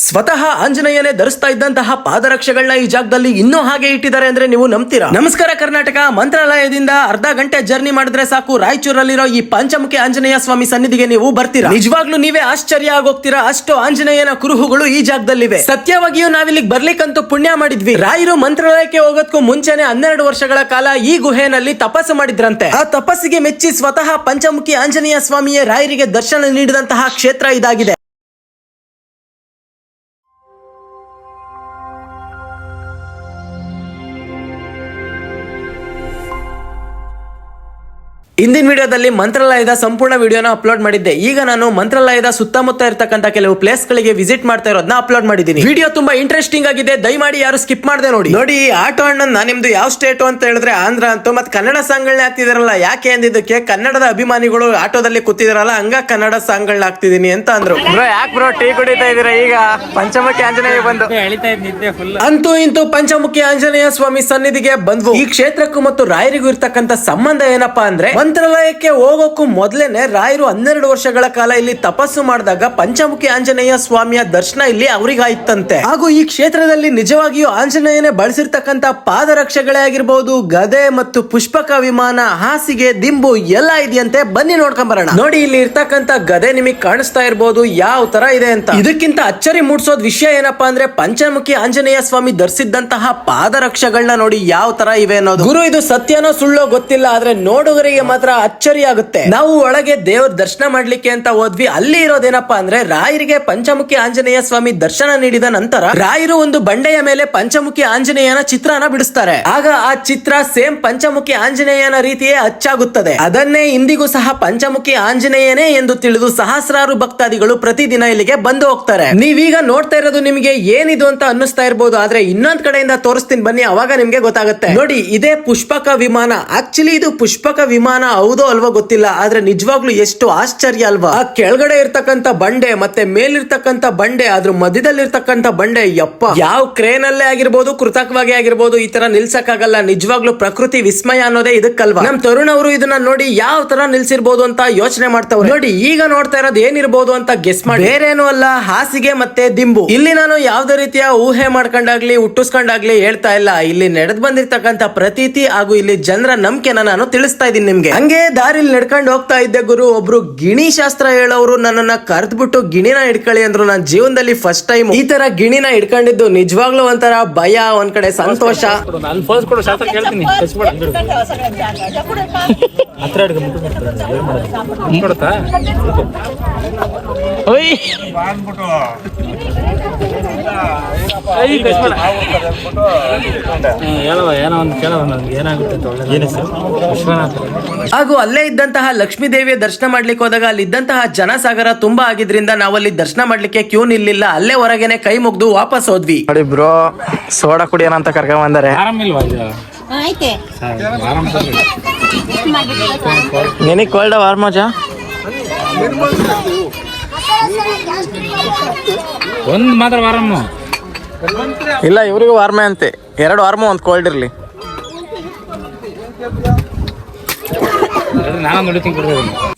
ಸ್ವತಃ ಆಂಜನೇಯನೇ ಧರಿಸ್ತಾ ಇದ್ದಂತಹ ಪಾದರಕ್ಷೆಗಳನ್ನ ಈ ಜಾಗದಲ್ಲಿ ಇನ್ನೂ ಹಾಗೆ ಇಟ್ಟಿದ್ದಾರೆ ಅಂದ್ರೆ ನೀವು ನಂಬ್ತೀರಾ? ನಮಸ್ಕಾರ ಕರ್ನಾಟಕ. ಮಂತ್ರಾಲಯದಿಂದ ಅರ್ಧ ಗಂಟೆ ಜರ್ನಿ ಮಾಡಿದ್ರೆ ಸಾಕು ರಾಯಚೂರಲ್ಲಿರೋ ಈ ಪಂಚಮುಖಿ ಆಂಜನೇಯ ಸ್ವಾಮಿ ಸನ್ನಿಧಿಗೆ ನೀವು ಬರ್ತೀರಾ. ನಿಜವಾಗ್ಲೂ ನೀವೇ ಆಶ್ಚರ್ಯ ಆಗೋಗ್ತೀರಾ, ಅಷ್ಟು ಆಂಜನೇಯನ ಕುರುಹುಗಳು ಈ ಜಾಗದಲ್ಲಿವೆ. ಸತ್ಯವಾಗಿಯೂ ನಾವಿಲ್ಲಿಗೆ ಬರ್ಲಿಕ್ಕಂತೂ ಪುಣ್ಯ ಮಾಡಿದ್ವಿ. ರಾಯರು ಮಂತ್ರಾಲಯಕ್ಕೆ ಹೋಗೋದಕ್ಕೂ ಮುಂಚೆನೆ 12 ವರ್ಷಗಳ ಕಾಲ ಈ ಗುಹೆನಲ್ಲಿ ತಪಸ್ಸು ಮಾಡಿದ್ರಂತೆ. ಆ ತಪಸ್ಸಿಗೆ ಮೆಚ್ಚಿ ಸ್ವತಃ ಪಂಚಮುಖಿ ಆಂಜನೇಯ ಸ್ವಾಮಿಯೇ ರಾಯರಿಗೆ ದರ್ಶನ ನೀಡಿದಂತಹ ಕ್ಷೇತ್ರ ಇದಾಗಿದೆ. ಇಂದಿನ ವಿಡಿಯೋದಲ್ಲಿ ಮಂತ್ರಾಲಯದ ಸಂಪೂರ್ಣ ವಿಡಿಯೋನ ಅಪ್ಲೋಡ್ ಮಾಡಿದ್ದೆ. ಈಗ ನಾನು ಮಂತ್ರಾಲಯದ ಸುತ್ತಮುತ್ತ ಇರತಕ್ಕಂತ ಕೆಲವು ಪ್ಲೇಸ್ ಗಳಿಗೆ ವಿಸಿಟ್ ಮಾಡ್ತಾ ಇರೋದನ್ನ ಅಪ್ಲೋಡ್ ಮಾಡಿದ್ದೀನಿ. ವಿಡಿಯೋ ತುಂಬಾ ಇಂಟ್ರೆಸ್ಟಿಂಗ್ ಆಗಿದೆ, ದಯಮಾಡಿ ಯಾರು ಸ್ಕಿಪ್ ಮಾಡದೆ ನೋಡಿ. ನೋಡಿ, ಈ ಆಟೋ ಅಣ್ಣ ನಿಮ್ದು ಯಾವ ಸ್ಟೇಟ್ ಅಂತ ಹೇಳಿದ್ರೆ ಆಂಧ್ರ ಅಂತ, ಮತ್ತೆ ಕನ್ನಡ ಸಾಂಗ್ಗಳನ್ನ ಹಾಕ್ತಿದಾರಲ್ಲ ಯಾಕೆ ಅಂದಿದ್ದಕ್ಕೆ ಕನ್ನಡದ ಅಭಿಮಾನಿಗಳು ಆಟೋದಲ್ಲಿ ಕೂತಿದಾರಲ್ಲ ಹಂಗ ಕನ್ನಡ ಸಾಂಗ್ಗಳನ್ನ ಹಾಕ್ತಿದೀನಿ ಅಂತ ಅಂದ್ರು. ಯಾಕೆ ಬ್ರೋ ಟೀ ಕುಡಿತಾ ಇದೀರಾ? ಈಗ ಪಂಚಮುಖಿ ಆಂಜನೇಯ ಬಂದು ಅಂತೂ ಇಂತೂ ಪಂಚಮುಖಿ ಆಂಜನೇಯ ಸ್ವಾಮಿ ಸನ್ನಿಧಿಗೆ ಬಂದ್ವು. ಈ ಕ್ಷೇತ್ರಕ್ಕೂ ಮತ್ತು ರಾಯರಿಗೂ ಇರ್ತಕ್ಕಂಥ ಸಂಬಂಧ ಏನಪ್ಪಾ ಅಂದ್ರೆ, ಮಂತ್ರಾಲಯಕ್ಕೆ ಹೋಗೋಕ್ಕೂ ಮೊದಲೇನೆ ರಾಯರು 12 ವರ್ಷಗಳ ಕಾಲ ಇಲ್ಲಿ ತಪಸ್ಸು ಮಾಡಿದಾಗ ಪಂಚಮುಖಿ ಆಂಜನೇಯ ಸ್ವಾಮಿಯ ದರ್ಶನ ಇಲ್ಲಿ ಅವರಿಗಾಯ್ತಂತೆ. ಹಾಗೂ ಈ ಕ್ಷೇತ್ರದಲ್ಲಿ ನಿಜವಾಗಿಯೂ ಆಂಜನೇಯನೇ ಬಳಸಿರ್ತಕ್ಕಂತ ಪಾದರಕ್ಷೆಗಳೇ ಆಗಿರ್ಬಹುದು, ಗದೆ ಮತ್ತು ಪುಷ್ಪಕ ವಿಮಾನ, ಹಾಸಿಗೆ, ದಿಂಬು ಎಲ್ಲ ಇದೆಯಂತೆ. ಬನ್ನಿ ನೋಡ್ಕೊಂಡ್ ಬರೋಣ. ನೋಡಿ, ಇಲ್ಲಿ ಇರ್ತಕ್ಕಂತ ಗದೆ ನಿಮಗೆ ಕಾಣಿಸ್ತಾ ಇರ್ಬೋದು ಯಾವ ತರ ಇದೆ ಅಂತ. ಇದಕ್ಕಿಂತ ಅಚ್ಚರಿ ಮೂಡಿಸೋದ್ ವಿಷಯ ಏನಪ್ಪಾ ಅಂದ್ರೆ, ಪಂಚಮುಖಿ ಆಂಜನೇಯ ಸ್ವಾಮಿ ಧರಿಸಿದ್ದಂತಹ ಪಾದರಕ್ಷೆಗಳನ್ನ ನೋಡಿ ಯಾವ ತರ ಇವೆ ಅನ್ನೋದು. ಗುರು, ಇದು ಸತ್ಯನೋ ಸುಳ್ಳೋ ಗೊತ್ತಿಲ್ಲ, ಆದ್ರೆ ನೋಡುಗರಿಗೆ ಮಾತ್ರ ಅಚ್ಚರಿ ಆಗುತ್ತೆ. ನಾವು ಒಳಗೆ ದೇವ್ರ ದರ್ಶನ ಮಾಡ್ಲಿಕ್ಕೆ ಅಂತ ಹೋದ್ವಿ. ಅಲ್ಲಿ ಇರೋದೇನಪ್ಪಾ ಅಂದ್ರೆ, ರಾಯರಿಗೆ ಪಂಚಮುಖಿ ಆಂಜನೇಯ ಸ್ವಾಮಿ ದರ್ಶನ ನೀಡಿದ ನಂತರ ರಾಯರು ಒಂದು ಬಂಡೆಯ ಮೇಲೆ ಪಂಚಮುಖಿ ಆಂಜನೇಯನ ಚಿತ್ರನ ಬಿಡಿಸ್ತಾರೆ. ಆಗ ಆ ಚಿತ್ರ ಸೇಮ್ ಪಂಚಮುಖಿ ಆಂಜನೇಯನ ರೀತಿಯೇ ಅಚ್ಚಾಗುತ್ತದೆ. ಅದನ್ನೇ ಇಂದಿಗೂ ಸಹ ಪಂಚಮುಖಿ ಆಂಜನೇಯನೇ ಎಂದು ತಿಳಿದು ಸಹಸ್ರಾರು ಭಕ್ತಾದಿಗಳು ಪ್ರತಿದಿನ ಇಲ್ಲಿಗೆ ಬಂದು ಹೋಗ್ತಾರೆ. ನೀವೀಗ ನೋಡ್ತಾ ಇರೋದು ನಿಮಗೆ ಏನಿದು ಅಂತ ಅನ್ನಿಸ್ತಾ ಇರ್ಬೋದು, ಆದ್ರೆ ಇನ್ನೊಂದ್ ಕಡೆಯಿಂದ ತೋರಿಸ್ತೀನಿ ಬನ್ನಿ, ಅವಾಗ ನಿಮ್ಗೆ ಗೊತ್ತಾಗುತ್ತೆ. ನೋಡಿ, ಇದೇ ಪುಷ್ಪಕ ವಿಮಾನ. ಆಕ್ಚುಲಿ ಇದು ಪುಷ್ಪಕ ವಿಮಾನ ಹೌದೋ ಅಲ್ವೋ ಗೊತ್ತಿಲ್ಲ, ಆದ್ರೆ ನಿಜವಾಗ್ಲೂ ಎಷ್ಟು ಆಶ್ಚರ್ಯ ಅಲ್ವಾ. ಆ ಕೆಳಗಡೆ ಇರ್ತಕ್ಕಂತ ಬಂಡೆ ಮತ್ತೆ ಮೇಲಿರ್ತಕ್ಕಂತ ಬಂಡೆ, ಅದ್ರ ಮಧ್ಯದಲ್ಲಿರ್ತಕ್ಕಂತ ಬಂಡೆ, ಯಪ್ಪ, ಯಾವ ಕ್ರೇನ್ ಅಲ್ಲೇ ಆಗಿರ್ಬೋದು, ಕೃತಕವಾಗಿ ಆಗಿರ್ಬೋದು, ಈ ತರ ನಿಲ್ಸಕ್ಕಾಗಲ್ಲ. ನಿಜವಾಗ್ಲೂ ಪ್ರಕೃತಿ ವಿಸ್ಮಯ ಅನ್ನೋದೇ ಇದಕ್ಕಲ್ವಾ. ನಮ್ ತರುಣ್ ಅವರು ಇದನ್ನ ನೋಡಿ ಯಾವ ತರ ನಿಲ್ಸಿರ್ಬೋದು ಅಂತ ಯೋಚನೆ ಮಾಡ್ತಾವ್ರೆ. ನೋಡಿ, ಈಗ ನೋಡ್ತಾ ಇರೋದು ಏನಿರ್ಬೋದು ಅಂತ ಗೆಸ್ ಮಾಡಿ. ಬೇರೇನು ಅಲ್ಲ, ಹಾಸಿಗೆ ಮತ್ತೆ ದಿಂಬು. ಇಲ್ಲಿ ನಾನು ಯಾವ್ದೇ ರೀತಿಯ ಊಹೆ ಮಾಡ್ಕೊಂಡಾಗ್ಲಿ ಹುಟ್ಟಿಸ್ಕೊಂಡಾಗ್ಲಿ ಹೇಳ್ತಾ ಇಲ್ಲ. ಇಲ್ಲಿ ನಡೆದ್ ಬಂದಿರ್ತಕ್ಕಂತ ಪ್ರತೀತಿ ಹಾಗೂ ಇಲ್ಲಿ ಜನರ ನಂಬಿಕೆನ ನಾನು ತಿಳಿಸ್ತಾ ಇದ್ದೀನಿ ನಿಮ್ಗೆ. ಹಂಗೆ ದಾರಿಲಿ ನಡ್ಕೊಂಡು ಹೋಗ್ತಾ ಇದ್ದೆ ಗುರು, ಒಬ್ರು ಗಿಣಿ ಶಾಸ್ತ್ರ ಹೇಳೋರು ನನ್ನನ್ನ ಕರೆದ್ಬಿಟ್ಟು ಗಿಣಿನ ಹಿಡ್ಕೊಳ್ಳಿ ಅಂದ್ರು. ನನ್ನ ಜೀವನದಲ್ಲಿ ಫಸ್ಟ್ ಟೈಮ್ ಈ ತರ ಗಿಣಿನ ಹಿಡ್ಕೊಂಡಿದ್ದು ನಿಜವಾಗ್ಲೂ ಒಂಥರ ಭಯ, ಒಂದ್ ಕಡೆ ಸಂತೋಷ. ಹಾಗೂ ಅಲ್ಲೇ ಇದ್ದಂತಹ ಲಕ್ಷ್ಮೀ ದೇವಿಯ ದರ್ಶನ ಮಾಡ್ಲಿಕ್ಕೆ ಹೋದಾಗ ಅಲ್ಲಿ ಇದ್ದಂತಹ ಜನಸಾಗರ ತುಂಬಾ ಆಗಿದ್ರಿಂದ ನಾವಲ್ಲಿ ದರ್ಶನ ಮಾಡ್ಲಿಕ್ಕೆ ಕ್ಯೂ ನಿಲ್ಲಿಲ್ಲ. ಅಲ್ಲೇ ಹೊರಗೇನೆ ಕೈ ಮುಗ್ದು ವಾಪಸ್ ಹೋದ್ವಿ. ನೋಡಿ ಬ್ರೋ, ಸೋಡಾ ಕುಡಿಯೋಣ ಅಂತ ಕರ್ಕೊಂಡ್ ಬಂದಾರೆ. ನಿನಗೆ ಕೋಲ್ಡ್ ವಾರ್ಮೋಜ ಒಂದ್ ಮಾತ್ರ ವಾರಮ್ಮ ಇಲ್ಲ, ಇವ್ರಿಗೂ ವಾರ್ಮೆ ಅಂತೆ. 2 ವಾರ್ಮೋ, 1 ಕೋಲ್ಡ್ ಇರ್ಲಿ.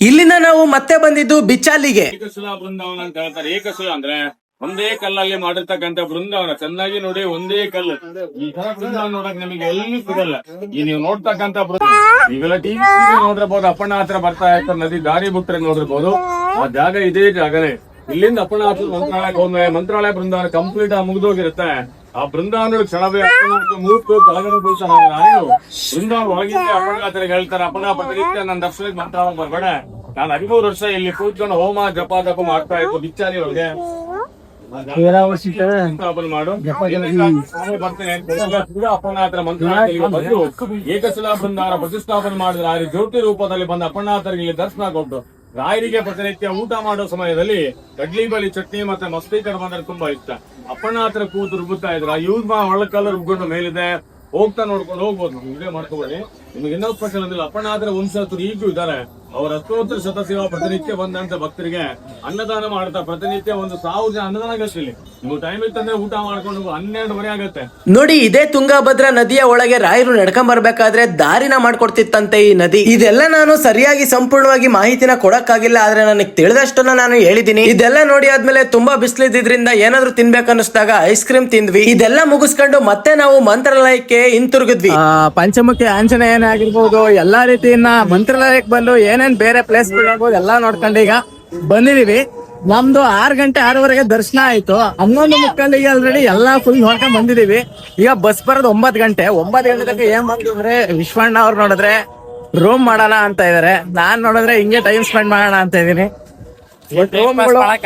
ಇಲ್ಲಿಂದ ನಾವು ಮತ್ತೆ ಬಂದಿದ್ದು ಬಿಚಾಲಿಗೆ. ಏಕಶಿಲಾ ಬೃಂದಾವನ ಅಂತ ಹೇಳ್ತಾರೆ. ಏಕಶಿಲಾ ಅಂದ್ರೆ ಒಂದೇ ಕಲ್ಲಲ್ಲಿ ಮಾಡಿರ್ತಕ್ಕಂಥ ಬೃಂದಾವನ. ಚೆನ್ನಾಗಿ ನೋಡಿ, ಒಂದೇ ಕಲ್ಲು. ಈ ತರ ಬೃಂದಾವನ ನೋಡಕ್ ನಮಗೆ ಎಲ್ಲಿ ಸಿಗಲ್ಲ. ಈ ನೀವು ನೋಡ್ತಕ್ಕಂಥ ಈಗೆಲ್ಲ ಟಿವಿ ನೋಡಿರ್ಬೋದು, ಅಪ್ಪಣ್ಣ ಹತ್ರ ಬರ್ತಾ ಇರ್ತಾರೆ, ನದಿ ದಾರಿ ಬಿಟ್ರೆ ನೋಡಿರ್ಬೋದು. ಆ ಜಾಗ ಇದೇ ಜಾಗನೇ. ಇಲ್ಲಿಂದ ಅಪ್ಪಣ್ಣ ಹತ್ರ ಮಂತ್ರಾಲಯಕ್ಕೆ ಹೋದ್ಮೇಲೆ ಮಂತ್ರಾಲಯ ಬೃಂದಾವನ ಕಂಪ್ಲೀಟ್ ಆಗಿ ಮುಗಿದೋಗಿರುತ್ತೆ. ಆ ಬೃಂದಾವನ ಕ್ಷಣವೇ ಮೂರ್ತು ಕಲಗಡೆ ಬೃಂದಾವನ ಹೋಗಿದ್ದೆ. ಅಪ್ಪಣ್ಣ ಹತ್ರ ಹೇಳ್ತಾರೆ, ಅಪ್ಪಣ್ಣ ಪ್ರತಿನಿತ್ಯ ನನ್ನ ದರ್ಶನಕ್ಕೆ ಮಂತ್ರಾಲಯ ಬರ್ಬೇಡ. ನಾನು 13 ವರ್ಷ ಇಲ್ಲಿ ಕೂತ್ಕೊಂಡು ಹೋಮ ಜಪ ಮಾಡ್ತಾ ಇತ್ತು ಬಿಚ್ಚಾಲಿ ಒಳಗೆ. ಮಾಡು ಅಪ್ಪಣ್ಣ ಹತ್ರ ಮಂತ್ರಾಲಯ ಬಂದು ಏಕಶಿಲಾ ಬೃಂದಾವನ ಪ್ರತಿಷ್ಠಾಪನೆ ಮಾಡಿದ್ರೆ ಆ ಜ್ಯೋತಿ ರೂಪದಲ್ಲಿ ಬಂದ ಅಪ್ಪಣ್ಣ ಹತ್ರ ಇಲ್ಲಿ ದರ್ಶನ ಕೊಟ್ಟು ರಾಯರಿಗೆ ಪ್ರತಿನಿತ್ಯ ಊಟ ಮಾಡೋ ಸಮಯದಲ್ಲಿ ಕಡ್ಲಿ ಬಳಿ ಚಟ್ನಿ ಮತ್ತೆ ಮಸ್ತಿ ಕಡೆ ಬಂದ್ರೆ ತುಂಬಾ ಇಷ್ಟ. ಅಪ್ಪಣ್ಣ ಹತ್ರ ಕೂತು ರುಬ್ಬುತ್ತಾ ಇದ್ರ. ಯೂಸ್ ಒಳ್ಳೆ ಕಲರ್ ರುಬ್ಕೊಂಡು ಮೇಲಿದೆ, ಹೋಗ್ತಾ ನೋಡ್ಕೊಂಡು ಹೋಗ್ಬೋದು. ವಿಡಿಯೋ ಮಾಡ್ಕೊಬೇಡಿ. ನಿಮಗೆ ಇನ್ನೂ ಸ್ಪೆಷಲ್ ಅಂದ್ರೆ ಅಪ್ಪಣಾದ್ರ ವಂಶಸ್ಥರು ಈಗೂ ಇದ್ದಾರೆ. ಅವರ ಅಷ್ಟೋತ್ತರ ಶತಸೇವಾ ಪ್ರತಿನಿತ್ಯ ಬಂದಂತ ಭಕ್ತರಿಗೆ ಅನ್ನದಾನ ಮಾಡ್ತಾ ಪ್ರತಿನಿತ್ಯ 1,000 ಜನ ಅನ್ನದಾನ ಆಗತ್ತೆ ಇಲ್ಲಿ. ನೀವು ಟೈಮ್ ಇತ್ತಂದ್ರೆ ಊಟ ಮಾಡ್ಕೊಂಡು 12:30 ಆಗತ್ತೆ. ನೋಡಿ, ಇದೇ ತುಂಗಾಭದ್ರಾ ನದಿಯ ಒಳಗೆ ರಾಯರು ನಡ್ಕೊಂಡ್ ಬರ್ಬೇಕಾದ್ರೆ ದಾರಿನ ಮಾಡ್ಕೊಡ್ತಿತ್ತಂತೆ ಈ ನದಿ. ಇದೆಲ್ಲ ನಾನು ಸರಿಯಾಗಿ ಸಂಪೂರ್ಣವಾಗಿ ಮಾಹಿತಿನ ಕೊಡಕ್ಕಾಗಿಲ್ಲ, ಆದ್ರೆ ನನಗೆ ತಿಳಿದಷ್ಟನ್ನ ನಾನು ಹೇಳಿದೀನಿ. ಇದೆಲ್ಲ ನೋಡಿ ಆದ್ಮೇಲೆ ತುಂಬಾ ಬಿಸಿಲಿದ್ರಿಂದ ಏನಾದ್ರು ತಿನ್ಬೇಕನ್ನಿಸ್ದಾಗ ಐಸ್ ಕ್ರೀಮ್ ತಿಂದ್ವಿ. ಇದೆಲ್ಲ ಮುಗಿಸ್ಕೊಂಡು ಮತ್ತೆ ನಾವು ಮಂತ್ರಾಲಯಕ್ಕೆ ಹಿಂತಿರುಗಿದ್ವಿ. ಪಂಚಮುಖಿ ಆಂಜನೇಯನ ಆಗಿರ್ಬೋದು, ಎಲ್ಲಾ ರೀತಿಯನ್ನ ಮಂತ್ರಾಲಯಕ್ಕೆ ಬಂದು ಏನೇನ್ ಬೇರೆ ಪ್ಲೇಸ್ ಗಳಾಗ್ಬೋದು ಎಲ್ಲಾ ನೋಡ್ಕೊಂಡು ಈಗ ಬಂದಿದೀವಿ. ನಮ್ದು 6 ಗಂಟೆ 6:30 ದರ್ಶನ ಆಯ್ತು. 11:30 ಆಲ್ರೆಡಿ ಎಲ್ಲಾ ಫುಲ್ ನೋಡ್ಕೊಂಡ್ ಬಂದಿದೀವಿ. ಈಗ ಬಸ್ ಬರೋದು 9 ಗಂಟೆ. 9 ಗಂಟೆ ತನಕ ಏನ್ ಮಾಡಿದ್ರೆ ವಿಶ್ವಣ್ಣ ಅವ್ರು ನೋಡಿದ್ರೆ ರೂಮ್ ಮಾಡೋಣ ಅಂತ ಇದಾರೆ. ನಾನ್ ನೋಡಿದ್ರೆ ಹಿಂಗೆ ಟೈಮ್ ಸ್ಪೆಂಡ್ ಮಾಡೋಣ ಅಂತ ಇದೀನಿ.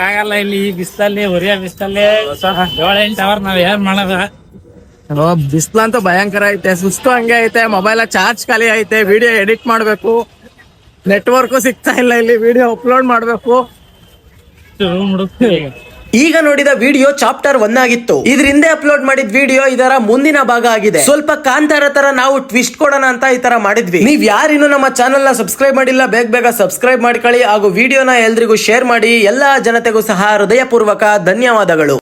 ಆಗಲ್ಲ ಇಲ್ಲಿ ಈ ಬಿಸಿಲಲ್ಲಿ ಉರಿಯ ಬಿಸಿಲಲ್ಲಿ 7-8 ಅವರ್ ನಾವ್ ಏನ್ ಮಾಡೋದ. ಬಿಸ್ಲಂತೂ ಭಯಂಕರ ಐತೆ, ಸುಸ್ತು ಹಂಗೆ ಐತೆ. ಮೊಬೈಲ್ ಚಾರ್ಜ್ ಖಾಲಿ ಐತೆ, ವಿಡಿಯೋ ಎಡಿಟ್ ಮಾಡ್ಬೇಕು, ನೆಟ್ವರ್ಕ್ ಸಿಗ್ತಾ ಇಲ್ಲ, ಇಲ್ಲಿ ವಿಡಿಯೋ ಅಪ್ಲೋಡ್ ಮಾಡ್ಬೇಕು. ರೂಮ್ ಹುಡುಕ್ತೀವಿ ಈಗ. ಈಗ ನೋಡಿದ ವಿಡಿಯೋ ಚಾಪ್ಟರ್ 1 ಆಗಿತ್ತು. ಇದ್ರ ಹಿಂದೆ ಅಪ್ಲೋಡ್ ಮಾಡಿದ ವಿಡಿಯೋ ಇದರ ಮುಂದಿನ ಭಾಗ ಆಗಿದೆ. ಸ್ವಲ್ಪ ಕಾಂತಾರ ತರ ನಾವು ಟ್ವಿಸ್ಟ್ ಕೊಡೋಣ ಅಂತ ಈ ತರ ಮಾಡಿದ್ವಿ. ನೀವ್ ಯಾರಿನ್ನು ನಮ್ಮ ಚಾನೆಲ್ ನ ಸಬ್ಸ್ಕ್ರೈಬ್ ಮಾಡಿಲ್ಲ, ಬೇಗ ಸಬ್ಸ್ಕ್ರೈಬ್ ಮಾಡ್ಕೊಳ್ಳಿ ಹಾಗೂ ವಿಡಿಯೋನ ಎಲ್ರಿಗೂ ಶೇರ್ ಮಾಡಿ. ಎಲ್ಲಾ ಜನತೆಗೂ ಸಹ ಹೃದಯಪೂರ್ವಕ ಧನ್ಯವಾದಗಳು.